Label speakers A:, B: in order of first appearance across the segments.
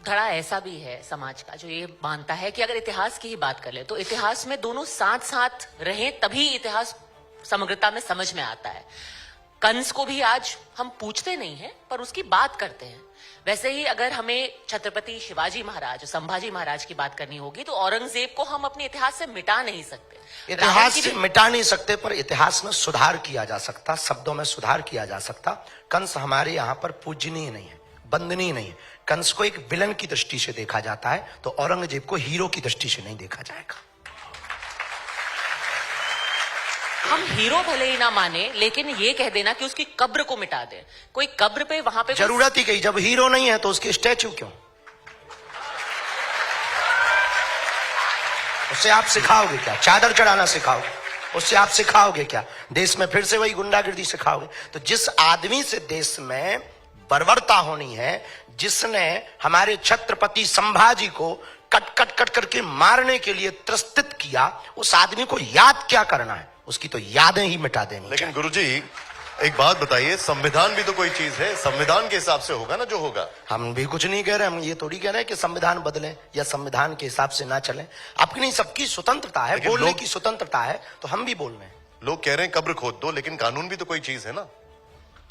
A: धड़ा ऐसा भी है समाज का जो ये मानता है कि अगर इतिहास की ही बात कर ले तो इतिहास में दोनों साथ साथ रहें तभी इतिहास समग्रता में समझ में आता है। कंस को भी आज हम पूछते नहीं हैं पर उसकी बात करते हैं। वैसे ही अगर हमें छत्रपति शिवाजी महाराज, संभाजी महाराज की बात करनी होगी तो औरंगजेब को हम अपने इतिहास से मिटा नहीं सकते।
B: इतिहास से मिटा नहीं सकते पर इतिहास में सुधार किया जा सकता, शब्दों में सुधार किया जा सकता। कंस हमारे यहाँ पर पूजनीय नहीं है, वंदनीय नहीं है। कंस को एक विलन की दृष्टि से देखा जाता है तो औरंगजेब को हीरो की दृष्टि से नहीं देखा जाएगा।
A: हम हीरो भले ही ना माने लेकिन ये कह देना कि उसकी कब्र को मिटा दे। कोई कब्र पे वहां पे
B: जरूरत ही कही, जब हीरो नहीं है तो उसके स्टैचू क्यों? उससे आप सिखाओगे क्या? चादर चढ़ाना सिखाओगे? उससे आप सिखाओगे क्या? देश में फिर से वही गुंडागिर्दी सिखाओगे? तो जिस आदमी से देश में बर्बरता होनी है, जिसने हमारे छत्रपति संभाजी को कट कट कट करके मारने के लिए त्रस्तित किया, उस आदमी को याद क्या करना है? उसकी तो यादें ही मिटा देनी।
C: लेकिन गुरुजी एक बात बताइए, संविधान भी तो कोई चीज है, संविधान के हिसाब से होगा ना जो होगा।
B: हम भी कुछ नहीं कह रहे, हम ये थोड़ी कह रहे हैं कि संविधान बदले या संविधान के हिसाब से ना चले। अपनी सबकी स्वतंत्रता है, बोलने की स्वतंत्रता है, तो हम भी बोल रहे हैं।
C: लोग कह रहे हैं कब्र खोद दो, लेकिन कानून भी तो कोई चीज है ना।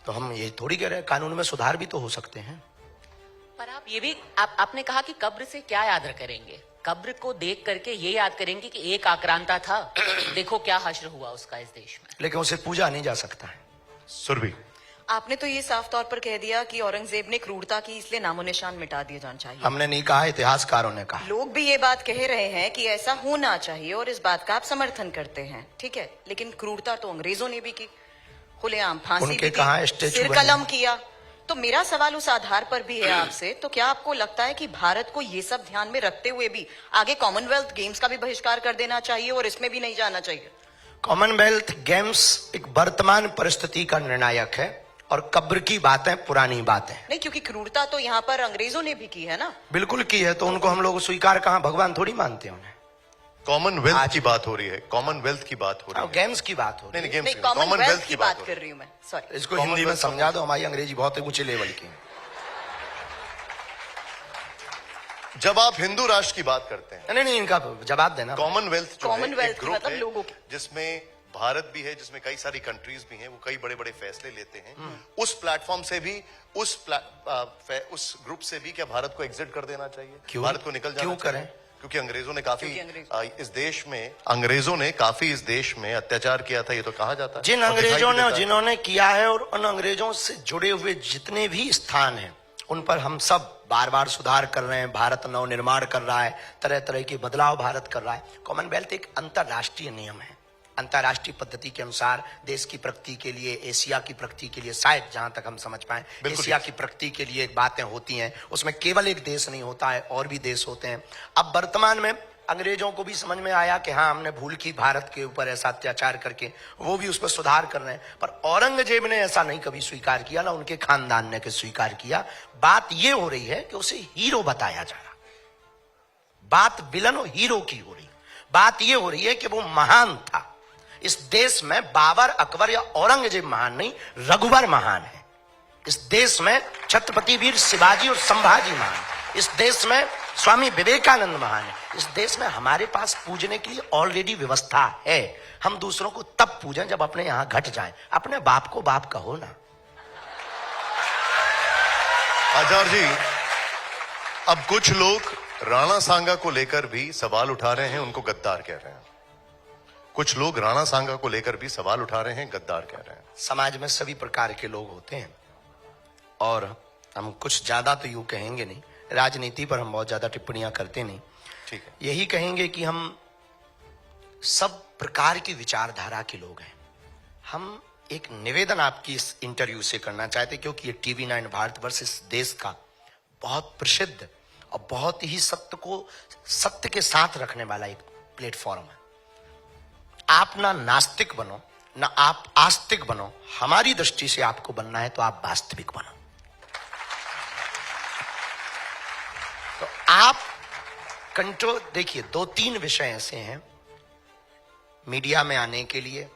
B: तो हम ये थोड़ी कह रहे हैं, कानून में सुधार भी तो हो सकते हैं।
A: पर आप ये भी आपने कहा कि कब्र से क्या याद करेंगे? कब्र को देख करके ये याद करेंगे कि एक आक्रांता था, देखो क्या हश्र हुआ उसका इस देश में।
B: लेकिन उसे पूजा नहीं जा सकता है।
C: सुरभि,
D: आपने तो ये साफ तौर पर कह दिया कि औरंगजेब ने क्रूरता की, इसलिए नामो निशान मिटा दिए जाना चाहिए।
B: हमने नहीं कहा, इतिहासकारों ने कहा।
D: लोग भी ये बात कह रहे हैं कि ऐसा होना चाहिए और इस बात का आप समर्थन करते हैं, ठीक है। लेकिन क्रूरता तो अंग्रेजों ने भी की, खुलेआम फांसी
B: उनके
D: भी दी,
B: कहाँ स्टैचू
D: सिर
B: बने?
D: कलम किया। तो मेरा सवाल उस आधार पर भी है आपसे, तो क्या आपको लगता है कि भारत को ये सब ध्यान में रखते हुए भी आगे कॉमनवेल्थ गेम्स का भी बहिष्कार कर देना चाहिए और इसमें भी नहीं जाना चाहिए?
B: कॉमनवेल्थ गेम्स एक वर्तमान परिस्थिति का निर्णायक है और कब्र की बातें पुरानी बातें।
D: नहीं, क्योंकि क्रूरता तो यहाँ पर अंग्रेजों ने भी की है ना।
B: बिल्कुल की है, तो उनको हम लोग स्वीकार कहाँ, भगवान थोड़ी मानते हैं उन्हें।
C: कॉमनवेल्थ की बात हो रही है, कॉमनवेल्थ की बात हो रही है,
B: गेम्स की बात हो रही है।
C: नहीं
D: नहीं,
C: गेम्स,
D: कॉमनवेल्थ की बात कर रही हूँ मैं, सॉरी।
B: इसको हिंदी में समझा दो, हमारी अंग्रेजी बहुत ऊंचे लेवल की।
C: जब आप हिंदू राष्ट्र की बात करते हैं,
B: नहीं नहीं, इनका जवाब देना।
C: कॉमनवेल्थ
D: कॉमनवेल्थ
C: ग्रुप
D: मतलब
C: है
D: लोगों की,
C: जिसमें भारत भी है, जिसमें कई सारी कंट्रीज भी हैं, वो कई बड़े बड़े फैसले लेते हैं। उस प्लेटफॉर्म से भी, उस ग्रुप से भी क्या भारत को एग्जिट कर देना चाहिए?
B: क्यों?
C: भारत को निकल जाना
B: क्यों
C: चाहिए?
B: करें?
C: क्योंकि अंग्रेजों ने काफी इस देश में अत्याचार किया था, ये तो कहा जाता है।
B: जिन अंग्रेजों ने, जिन्होंने किया है और उन अंग्रेजों से जुड़े हुए जितने भी स्थान हैं, उन पर हम सब बार बार सुधार कर रहे हैं। भारत नवनिर्माण कर रहा है, तरह तरह के बदलाव भारत कर रहा है। कॉमनवेल्थ एक अंतरराष्ट्रीय नियम है, अंतरराष्ट्रीय पद्धति के अनुसार देश की प्रगति के लिए, एशिया की प्रगति के लिए, शायद जहां तक हम समझ पाए, एशिया की प्रगति के लिए बातें होती हैं। उसमें केवल एक देश नहीं होता है, और भी देश होते हैं। अब वर्तमान में अंग्रेजों को भी समझ में आया कि हाँ, हमने भूल की भारत के ऊपर ऐसा अत्याचार करके, वो भी उस पर सुधार कर रहे हैं। पर औरंगजेब ने ऐसा नहीं कभी स्वीकार किया, ना उनके खानदान ने स्वीकार किया। बात ये हो रही है कि उसे हीरो बताया जा रहा, बात विलन और हीरो की हो रही। बात ये हो रही है कि वो महान था। इस देश में बाबर, अकबर या औरंगजेब महान नहीं, रघुवर महान है। इस देश में छत्रपति वीर शिवाजी और संभाजी महान है। इस देश में स्वामी विवेकानंद महान है। इस देश में हमारे पास पूजने के लिए ऑलरेडी व्यवस्था है। हम दूसरों को तब पूजें जब अपने यहां घट जाएं। अपने बाप को बाप कहो ना।
C: आचार्य जी, अब कुछ लोग राणा सांगा को लेकर भी सवाल उठा रहे हैं, उनको गद्दार कह रहे हैं। कुछ लोग राणा सांगा को लेकर भी सवाल उठा रहे हैं, गद्दार कह रहे हैं।
B: समाज में सभी प्रकार के लोग होते हैं और हम कुछ ज्यादा तो यूं कहेंगे नहीं, राजनीति पर हम बहुत ज्यादा टिप्पणियां करते नहीं।
C: ठीक है,
B: यही कहेंगे कि हम सब प्रकार की विचारधारा के लोग हैं। हम एक निवेदन आपकी इस इंटरव्यू से करना चाहते, क्योंकि ये टीवी 9 भारतवर्ष इस देश का बहुत प्रसिद्ध और बहुत ही सत्य के साथ रखने वाला एक प्लेटफॉर्म है। आप ना नास्तिक बनो, ना आप आस्तिक बनो। हमारी दृष्टि से आपको बनना है तो आप वास्तविक बनो। तो आप कंट्रोल, देखिए 2-3 विषय ऐसे हैं मीडिया में आने के लिए,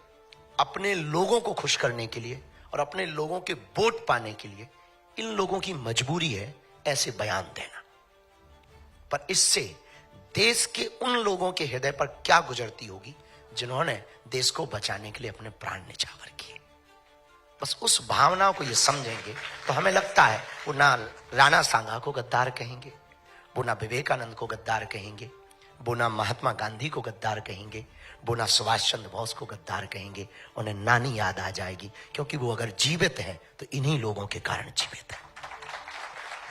B: अपने लोगों को खुश करने के लिए और अपने लोगों के वोट पाने के लिए। इन लोगों की मजबूरी है ऐसे बयान देना। पर इससे देश के उन लोगों के हृदय पर क्या गुजरती होगी जिन्होंने देश को बचाने के लिए अपने प्राण न्यौछावर किए। बस उस भावना को ये समझेंगे तो हमें लगता है वो ना राणा सांगा को गद्दार कहेंगे, वो ना विवेकानंद को गद्दार कहेंगे, वो ना महात्मा गांधी को गद्दार कहेंगे, वो ना सुभाष चंद्र बोस को गद्दार कहेंगे। उन्हें नानी याद आ जाएगी, क्योंकि वो अगर जीवित हैं तो इन्हीं लोगों के कारण जीवित है।